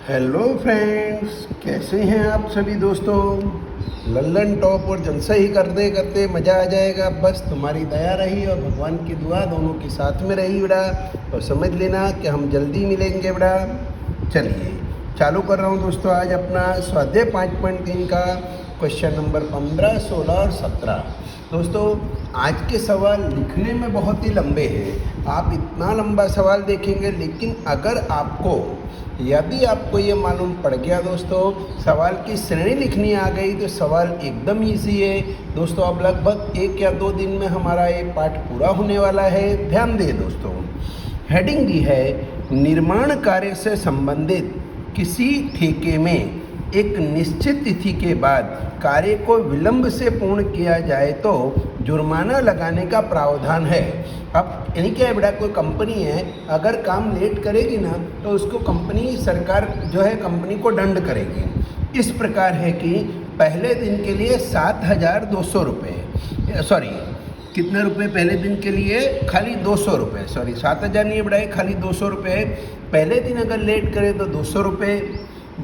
Hello friends, कैसे हैं आप सभी दोस्तों। लल्लन टॉप और जलसा ही करते करते मज़ा आ जाएगा। बस तुम्हारी दया रही और भगवान की दुआ दोनों के साथ में रही बेटा, और समझ लेना कि हम जल्दी मिलेंगे बेटा। चलिए चालू कर रहा हूँ दोस्तों आज अपना स्वाध्याय 5.3 का क्वेश्चन नंबर 15, 16 और 17। दोस्तों आज के सवाल लिखने में बहुत ही लंबे हैं। आप इतना लंबा सवाल देखेंगे, लेकिन अगर यदि आपको ये मालूम पड़ गया दोस्तों सवाल की श्रेणी लिखनी आ गई तो सवाल एकदम इजी है दोस्तों। अब लगभग 1 या 2 दिन में हमारा ये पाठ पूरा होने वाला है। ध्यान दें दोस्तों, हेडिंग दी है निर्माण कार्य से संबंधित किसी ठेके में एक निश्चित तिथि के बाद कार्य को विलंब से पूर्ण किया जाए तो जुर्माना लगाने का प्रावधान है। अब यानी क्या है बेटा, कोई कंपनी है अगर काम लेट करेगी ना तो उसको सरकार जो है कंपनी को दंड करेगी। इस प्रकार है कि पहले दिन के लिए 7,200 रुपये, सॉरी कितने रुपए पहले दिन के लिए, खाली 200 रुपये, सॉरी 7,000 नहीं बढ़ाए, खाली 200 रुपये। पहले दिन अगर लेट करे तो 200 रुपये,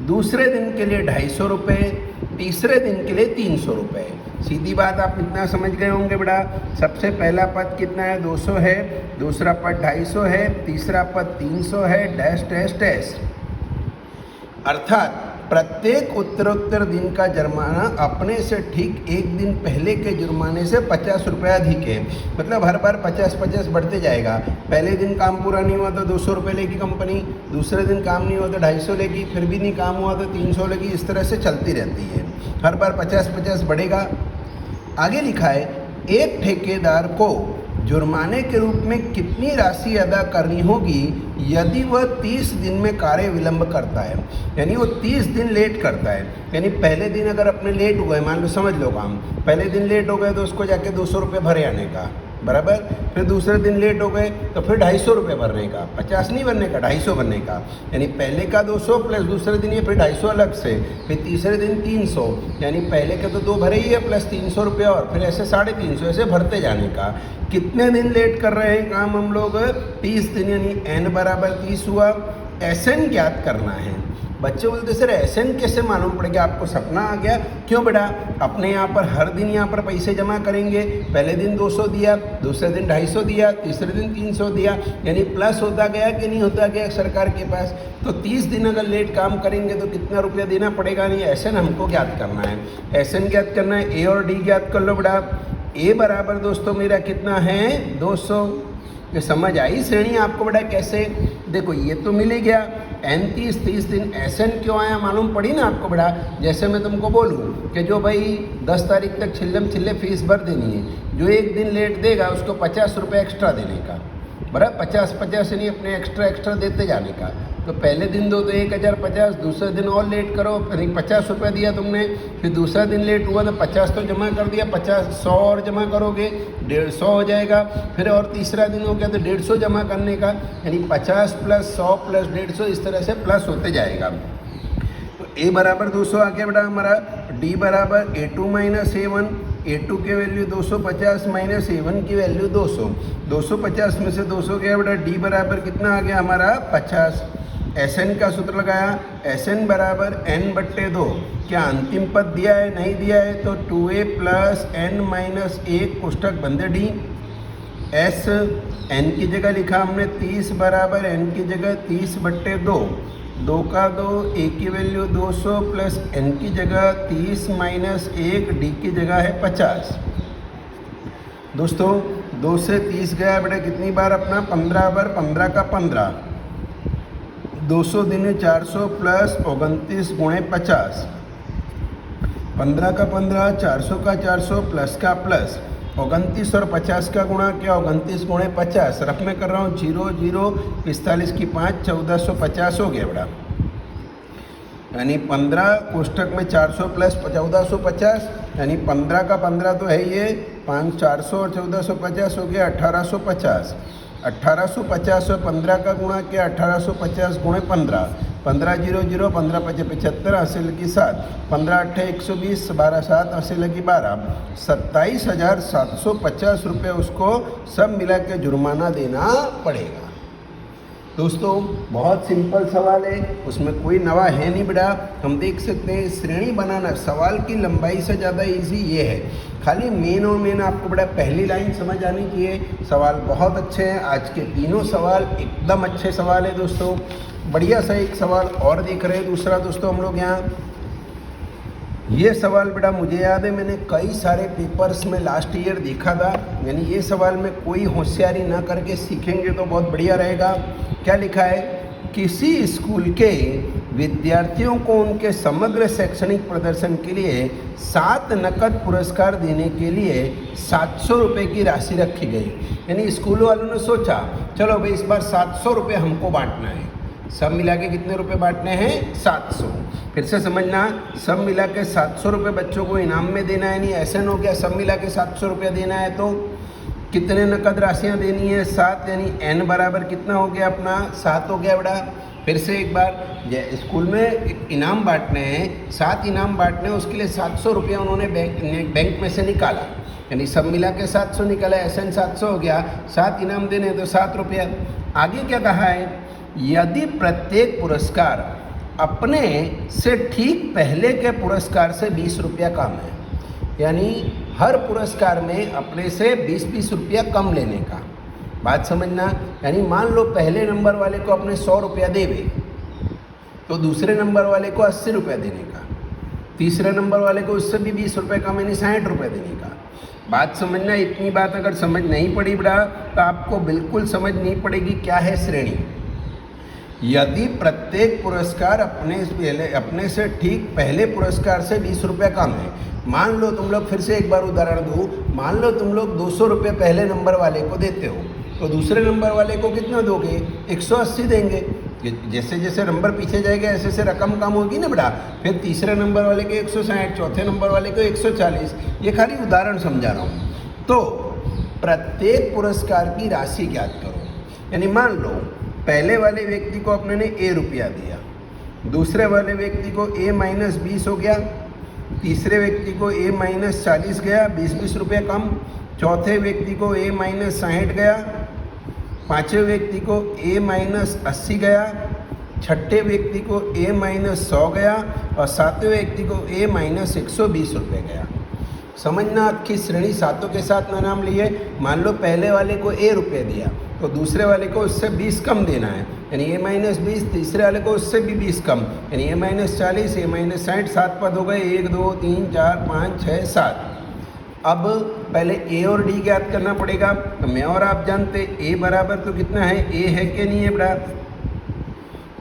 दूसरे दिन के लिए 250 रुपये, तीसरे दिन के लिए 300 रुपये। सीधी बात, आप इतना समझ गए होंगे बेटा। सबसे पहला पद कितना है, 200 है, दूसरा पद 250 है, तीसरा पद 300 है, डैश डैश डैश। अर्थात प्रत्येक उत्तरोत्तर दिन का जुर्माना अपने से ठीक 1 दिन पहले के जुर्माने से 50 रुपये अधिक है। मतलब हर बार 50-50 बढ़ते जाएगा। पहले दिन काम पूरा नहीं हुआ तो 200 रुपये लेगी कंपनी, दूसरे दिन काम नहीं हुआ तो 250 लेगी, फिर भी नहीं काम हुआ तो 300 लेगी। इस तरह से चलती रहती है, हर बार 50-50 बढ़ेगा। आगे लिखा है एक ठेकेदार को जुर्माने के रूप में कितनी राशि अदा करनी होगी यदि वह 30 दिन में कार्य विलंब करता है। यानी वो 30 दिन लेट करता है। यानी पहले दिन अगर अपने लेट हुए, मान लो समझ लो काम पहले दिन लेट हो गए तो उसको जाके 200 रुपये भरे आने का, बराबर। फिर दूसरे दिन लेट हो गए तो फिर 250 रुपये भरने का, 50 नहीं भरने का, 250 भरने का। यानी पहले का 200 प्लस दूसरे दिन ये फिर 250 अलग से, फिर तीसरे दिन 300, यानी पहले के तो 2 भरे ही है प्लस 300 रुपये और फिर ऐसे 350 ऐसे भरते जाने का। कितने दिन लेट कर रहे हैं काम हम लोग, 30 दिन, यानी n बराबर 30 हुआ। SN ज्ञात करना है। बच्चे बोलते सर SN कैसे मालूम पड़ेगा, आपको सपना आ गया। क्यों बेटा, अपने यहाँ पर हर दिन यहाँ पर पैसे जमा करेंगे। पहले दिन 200 दिया, दूसरे दिन 250 दिया, तीसरे दिन 300 दिया, यानी प्लस होता गया कि नहीं होता गया सरकार के पास। तो 30 दिन अगर लेट काम करेंगे तो कितना रुपया देना पड़ेगा, नहीं SN हमको ज्ञात करना है। SN ज्ञात करना है, A और D ज्ञात कर लो बेटा। A बराबर दोस्तों मेरा कितना है, 200। ये समझ आई श्रेणी आपको बेटा कैसे। देखो ये तो मिल ही गया, n 30 दिन। SN क्यों आया मालूम पड़ी ना आपको बेटा। जैसे मैं तुमको बोलूँ कि जो भाई 10 तारीख तक छिल्ले फीस भर देनी है, जो 1 दिन लेट देगा उसको 50 रुपये एक्स्ट्रा देने का, बराबर। 50 नहीं, अपने एक्स्ट्रा देते जाने का। तो पहले दिन दो तो 1050, दूसरे दिन और लेट करो, यानी 50 रुपये दिया तुमने। फिर दूसरा दिन लेट हुआ तो 50 तो जमा कर दिया, 100 और जमा करोगे 150 हो जाएगा। फिर और तीसरा दिन हो गया तो 150 जमा करने का, यानी 50 प्लस 100 प्लस 150, इस तरह से प्लस होते जाएगा। तो A बराबर 200 आ गया बेटा हमारा। D बराबर A2 माइनस A1, A2 की वैल्यू 250 माइनस A1 की वैल्यू 200। 250 में से 200 गया बेटा। D बराबर कितना आ गया हमारा, 50। SN का सूत्र लगाया, SN बराबर n/2। क्या अंतिम पद दिया है, नहीं दिया है, तो 2a प्लस n माइनस 1 कोष्टक बंदे D। S n की जगह लिखा हमने 30 बराबर n की जगह 30/2, 2 का 2, a की वैल्यू 200 प्लस n की जगह 30 माइनस 1, d की जगह है 50। दोस्तों 2 से 30 गया बेटा कितनी बार अपना, 15 बार, 15 का 15, 200 दिन 400 प्लस 29 गुणे 50, 15 का 15, 400 का 400 प्लस का प्लस, 29 और 50 का गुणा क्या, 29 गुणे 50, रफ में कर रहा हूँ 0 0, 45 की 5, 1450 हो गया बेटा। यानी 15 कोष्टक में 400 प्लस 1450, यानी 15 का 15 तो है ये 5, 400 और 1450 हो गया 1850। 1850 और 15 का गुणा किया, 1850 गुणे 15, 15 0 0, 15 5 75, 80 लगी 7, 15 8 120, 12 7, 80 लगी 12, 27,750 रुपये उसको सब मिला के जुर्माना देना पड़ेगा। दोस्तों बहुत सिंपल सवाल है, उसमें कोई नवा है नहीं बेटा। हम देख सकते हैं श्रेणी बनाना सवाल की लंबाई से ज़्यादा इजी ये है, खाली मेन और मेन आपको बेटा पहली लाइन समझ आनी चाहिए। सवाल बहुत अच्छे हैं, आज के तीनों सवाल एकदम अच्छे सवाल है दोस्तों। बढ़िया सा एक सवाल और देख रहे हैं दूसरा दोस्तों हम लोग यहाँ। ये सवाल बेटा मुझे याद है मैंने कई सारे पेपर्स में लास्ट ईयर देखा था, यानी ये सवाल में कोई होशियारी ना करके सीखेंगे तो बहुत बढ़िया रहेगा। क्या लिखा है, किसी स्कूल के विद्यार्थियों को उनके समग्र शैक्षणिक प्रदर्शन के लिए 7 नकद पुरस्कार देने के लिए 700 रुपये की राशि रखी गई। यानी स्कूल वालों ने सोचा चलो भाई इस बार 700 रुपये हमको बांटना है। सब मिला के कितने रुपए बांटने हैं, 700। फिर से समझना, सब मिला के 700 रुपये बच्चों को इनाम में देना है, नहीं ऐसे हो गया सब मिला के 700 रुपया देना है तो कितने नकद राशियाँ देनी है, 7, यानी n बराबर कितना हो गया अपना 7 हो गया बेटा। फिर से एक बार, स्कूल में इनाम बांटने हैं, 7 इनाम बांटने हैं, उसके लिए 700 रुपया उन्होंने बैंक में से निकाला, यानी सब मिला के 700 निकाला, SN 700 हो गया, 7 इनाम देने तो 7 रुपया। आगे क्या कहा है, यदि प्रत्येक पुरस्कार अपने से ठीक पहले के पुरस्कार से 20 रुपया कम है, यानी हर पुरस्कार में अपने से 20-20 रुपया कम लेने का, बात समझना। यानी मान लो पहले नंबर वाले को अपने 100 रुपया देवे तो दूसरे नंबर वाले को 80 रुपया देने का, तीसरे नंबर वाले को उससे भी 20 रुपये कम यानी 60 रुपये देने का। बात समझना, इतनी बात अगर समझ नहीं पड़ी बेटा तो आपको बिल्कुल समझ नहीं पड़ेगी क्या है श्रेणी। यदि प्रत्येक पुरस्कार अपने से ठीक पहले पुरस्कार से 20 रुपये कम है, मान लो तुम लोग, फिर से एक बार उदाहरण दूँ, मान लो तुम लोग 200 रुपये पहले नंबर वाले को देते हो तो दूसरे नंबर वाले को कितना दोगे, 180 देंगे। जैसे जैसे नंबर पीछे जाएगा ऐसे ऐसे रकम कम होगी ना बेटा। फिर तीसरे नंबर वाले को 160, चौथे नंबर वाले को 140। ये खाली उदाहरण समझा रहा हूँ। तो प्रत्येक पुरस्कार की राशि ज्ञात करो, यानी मान लो पहले वाले व्यक्ति को अपने ने A रुपया दिया, दूसरे वाले व्यक्ति को A-20 हो गया, तीसरे व्यक्ति को A-40 गया, 20-20 रुपये कम, चौथे व्यक्ति को A-60 गया, पाँचवें व्यक्ति को A-80 गया, छठे व्यक्ति को A-100 गया और सातवें व्यक्ति को A-120 रुपये गया। समझना, आपकी श्रेणी सातों के साथ नाम लिए। मान लो पहले वाले को A रुपये दिया तो दूसरे वाले को उससे 20 कम देना है, यानी A-20, तीसरे वाले को उससे भी 20 कम, यानी A-40, A-60, 7 पद हो गए, 1 2 3 4 5 6 7। अब पहले A और D ज्ञात करना पड़ेगा। तो मैं और आप जानते A बराबर तो कितना है, A है कि नहीं है बेटा।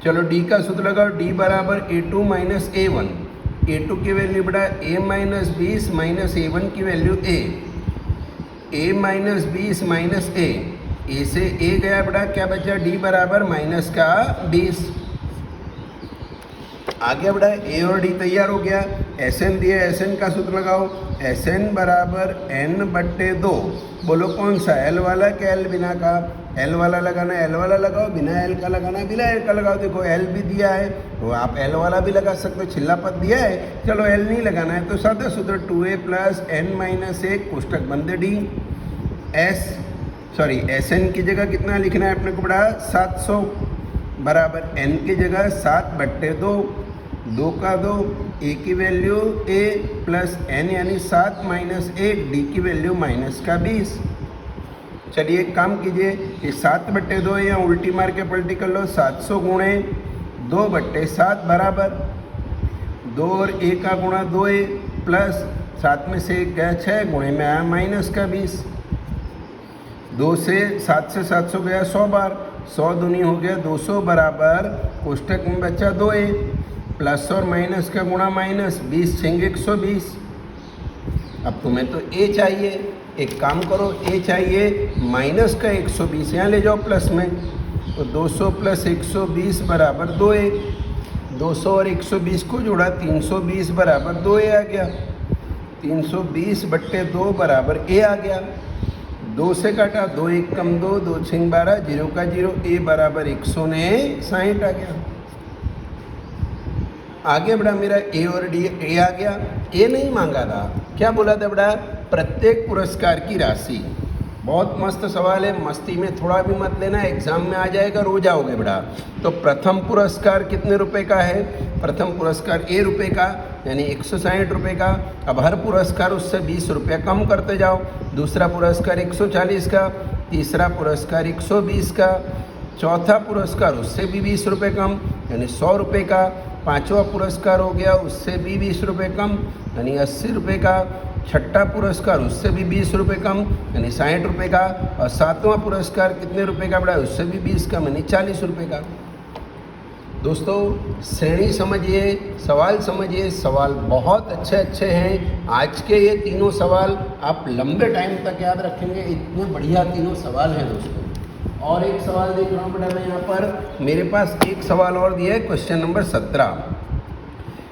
चलो D का सूत्र लगाओ, D बराबर A2 - A1। A2 की वैल्यू बेटा A-20 - A1 की value A, A-20 - A, A से A गया बेटा, क्या बचा, D बराबर -20। आ गया बेटा, A और D तैयार हो गया। SN दिया, SN का सूत्र लगाओ, SN बराबर N/2। बोलो कौन सा, L वाला क्या L बिना का, L वाला लगाना L वाला लगाओ, बिना L का लगाना बिना L का लगाओ। देखो L भी दिया है तो आप L वाला भी लगा सकते हो, छिल्ला पद दिया है, चलो L नहीं लगाना है तो सादा सूत्र 2A + N-1 कोष्टक बंद D। SN की जगह कितना लिखना है अपने को बेटा, 700 बराबर N की जगह 7/2, 2 का 2, A की वैल्यू A + N यानी 7 - 1, D की वैल्यू -20। चलिए एक काम कीजिए, ये 7/2 या उल्टी मार के पलटी कर लो, 700 गुणे 2/7 बराबर 2 और A का गुणा 2A प्लस 7 में से 1 गया 6, गुणे में आया -20। 2 से 7 से 700 गया 100 बार, 100 दूनी हो गया 200 बराबर कोष्टक में बचा 2A प्लस और माइनस का गुणा माइनस, 20 छेंगे 120। अब तुम्हें तो A चाहिए, एक काम करो A चाहिए, माइनस का 120 यहाँ ले जाओ प्लस में, तो 200 + 120 बराबर 2A। 200 और 120 को जोड़ा 320 बराबर 2A आ गया। 320/2 बराबर A आ गया। 2 से काटा, 2 1 कम 2, 2 6 12, 0 का 0, A बराबर 160 आ गया। आगे बढ़ा मेरा A और D, A आ गया। A नहीं मांगा था, क्या बोला था बड़ा, प्रत्येक पुरस्कार की राशि। बहुत मस्त सवाल है, मस्ती में थोड़ा भी मत लेना, एग्जाम में आ जाएगा, रो जाओगे बेटा। तो प्रथम पुरस्कार कितने रुपए का है? प्रथम पुरस्कार ₹1 का, यानी 160 रुपये का। अब हर पुरस्कार उससे 20 रुपये कम करते जाओ। दूसरा पुरस्कार 140 का, तीसरा पुरस्कार 120 का, चौथा पुरस्कार उससे भी 20 रुपये कम, यानी 100 रुपये का। पाँचवा पुरस्कार हो गया उससे भी 20 रुपये कम, यानी 80 रुपये का। छठा पुरस्कार उससे भी 20 रुपये कम, यानी 60 रुपये का। और सातवां पुरस्कार कितने रुपए का बड़ा? उससे भी 20 कम, यानी 40 रुपये का। दोस्तों श्रेणी समझिए, सवाल समझिए, सवाल बहुत अच्छे अच्छे हैं। आज के ये तीनों सवाल आप लंबे टाइम तक याद रखेंगे, इतने बढ़िया तीनों सवाल हैं दोस्तों। और एक सवाल देख रहा हूँ बेटा मैं यहाँ पर, मेरे पास एक सवाल और दिया है, क्वेश्चन नंबर 17।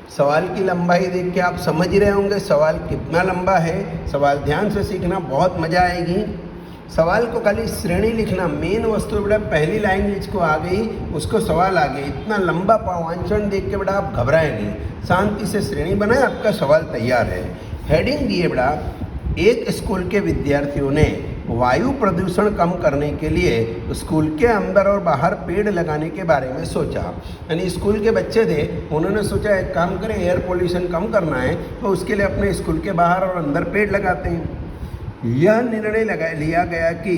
सवाल की लंबाई देख के आप समझ रहे होंगे सवाल कितना लंबा है। सवाल ध्यान से सीखना, बहुत मज़ा आएगी। सवाल को खाली श्रेणी लिखना, मेन वस्तु बेटा पहली लाइन जिसको आ गई उसको सवाल आ गई। इतना लंबा वांचन देख के बेटा आप घबराए नहीं, शांति से श्रेणी बनाए, आपका सवाल तैयार है। हेडिंग दिए बेटा, एक स्कूल के विद्यार्थियों ने वायु प्रदूषण कम करने के लिए स्कूल के अंदर और बाहर पेड़ लगाने के बारे में सोचा। यानी स्कूल के बच्चे थे, उन्होंने सोचा एक काम करें, एयर पोल्यूशन कम करना है तो उसके लिए अपने स्कूल के बाहर और अंदर पेड़ लगाते हैं। यह निर्णय लिया गया कि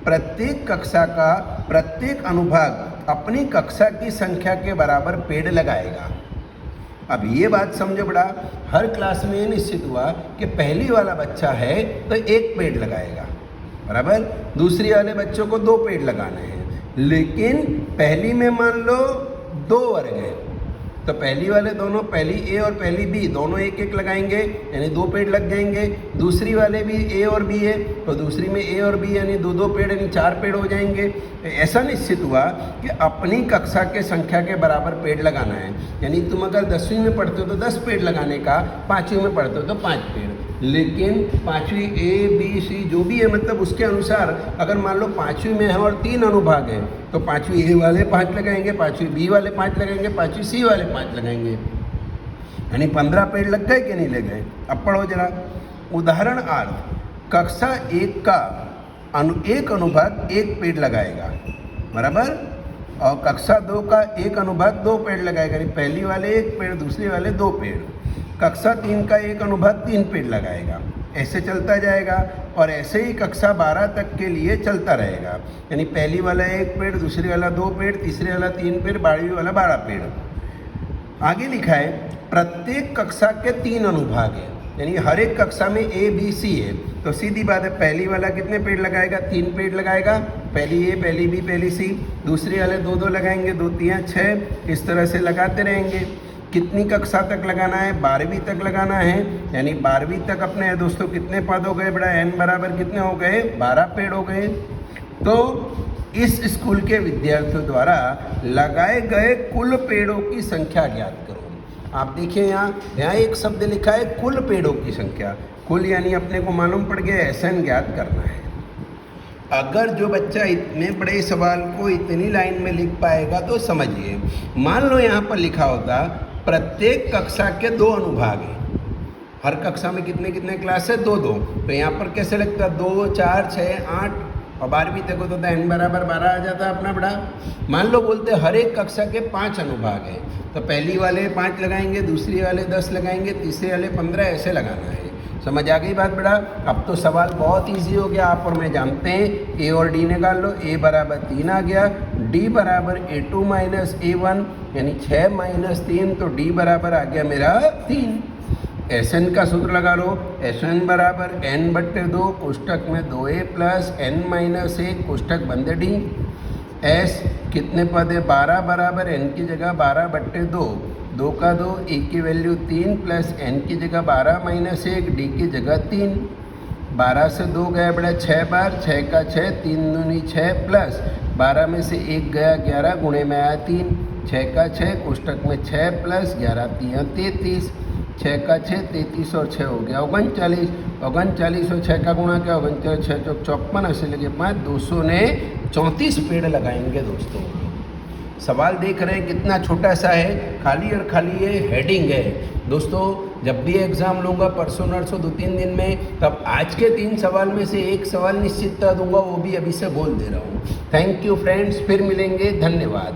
प्रत्येक कक्षा का प्रत्येक अनुभाग अपनी कक्षा की संख्या के बराबर पेड़ लगाएगा। अब ये बात समझो बड़ा, हर क्लास में ये निश्चित हुआ कि पहली वाला बच्चा है तो 1 पेड़ लगाएगा, बराबर। दूसरी वाले बच्चों को 2 पेड़ लगाने हैं, लेकिन पहली में मान लो 2 वर्ग है तो पहली वाले दोनों, पहली ए और पहली बी दोनों 1-1 लगाएंगे, यानी 2 पेड़ लग जाएंगे। दूसरी वाले भी ए और बी है तो दूसरी में ए और बी यानी 2-2 पेड़, यानी 4 पेड़ हो जाएंगे। ऐसा निश्चित हुआ कि अपनी कक्षा के संख्या के बराबर पेड़ लगाना है। यानी तुम अगर 10वीं में पढ़ते हो तो 10 पेड़ लगाने का, 5वीं में पढ़ते हो तो 5 पेड़। लेकिन 5वीं ए बी सी जो भी है, मतलब उसके अनुसार अगर मान लो 5वीं में है और 3 अनुभाग है तो 5वीं ए वाले 5 लगाएंगे, 5वीं बी वाले 5 लगाएंगे, 5वीं सी वाले 5 लगाएंगे, यानी 15 पेड़ लग गए कि नहीं लग गए। अब पढ़ो जरा। उदाहरण कक्षा 1 का एक अनुभाग 1 पेड़ लगाएगा, बराबर। और कक्षा 2 का एक अनुभाग 2 पेड़ लगाएगा, यानी पहली वाले 1 पेड़, दूसरी वाले 2 पेड़। कक्षा 3 का एक अनुभाग 3 पेड़ लगाएगा, ऐसे चलता जाएगा। और ऐसे ही कक्षा 12 तक के लिए चलता रहेगा, यानी पहली वाला 1 पेड़, दूसरी वाला 2 पेड़, तीसरे वाला 3 पेड़, 12वीं वाला 12 पेड़। आगे लिखा है प्रत्येक कक्षा के 3 अनुभाग है, यानी हर एक कक्षा में ए बी सी है तो सीधी बात है पहली वाला कितने पेड़ लगाएगा? 3 पेड़ लगाएगा, पहली ए, पहली बी, पहली सी। दूसरी वाले 2-2 लगाएंगे, 2-3 6, इस तरह से लगाते रहेंगे। कितनी कक्षा तक लगाना है? 12वीं तक लगाना है, यानी 12वीं तक अपने दोस्तों कितने पद हो गए बेटा? n बराबर कितने हो गए? 12 पेड़ हो गए। तो इस स्कूल के विद्यार्थियों द्वारा लगाए गए कुल पेड़ों की संख्या ज्ञात करो। आप देखिए यहाँ एक शब्द लिखा है कुल पेड़ों की संख्या। कुल यानी अपने को मालूम पड़ गया SN ज्ञात करना है। अगर जो बच्चा इतने बड़े सवाल को इतनी लाइन में लिख पाएगा तो समझिए। मान लो यहाँ पर लिखा होता प्रत्येक कक्षा के 2 अनुभाग हैं, हर कक्षा में कितने कितने क्लास है? 2-2। तो यहाँ पर कैसे लगता? 2, 4, 6, 8 और 12वीं तक होता था n बराबर 12 आ जाता अपना बड़ा। मान लो बोलते हर एक कक्षा के 5 अनुभाग हैं तो पहली वाले 5 लगाएंगे, दूसरी वाले 10 लगाएंगे, तीसरे वाले 15, ऐसे लगाना है। समझ आ गई बात बेटा? अब तो सवाल बहुत इजी हो गया, आप और मैं जानते हैं। ए और डी निकाल लो, ए बराबर 3 आ गया, डी बराबर A2 माइनस A1 यानी 6 माइनस 3, तो डी बराबर आ गया मेरा 3। SN का सूत्र लगा लो, SN बराबर n/2 कोष्टक में 2a प्लस n माइनस 1 कोष्टक बंद डी। S कितने पद है? 12 बराबर n की जगह 12/2, 2 का 2, a की वैल्यू 3 प्लस n की जगह 12 माइनस 1, d की जगह 3। 12 से 2 गया बड़ा 6 बार, 6 का 6, 3 दूनी 6 प्लस 12 में से 1 गया 11, गुणे में आया 3, 6 का 6 कोष्टक में 6 प्लस 11 3 33, 6 का 6 33 और 6 हो गया 39, 39 और 6 का गुणा क्या? 39 6 54, ऐसे लगे 5, 234 पेड़ लगाएंगे दोस्तों। सवाल देख रहे हैं कितना छोटा सा है, खाली और खाली ये हेडिंग है। दोस्तों जब भी एग्ज़ाम लूँगा परसों नरसों 2-3 दिन में, तब आज के 3 सवाल में से एक सवाल निश्चितता दूंगा, वो भी अभी से बोल दे रहा हूँ। थैंक यू फ्रेंड्स, फिर मिलेंगे, धन्यवाद।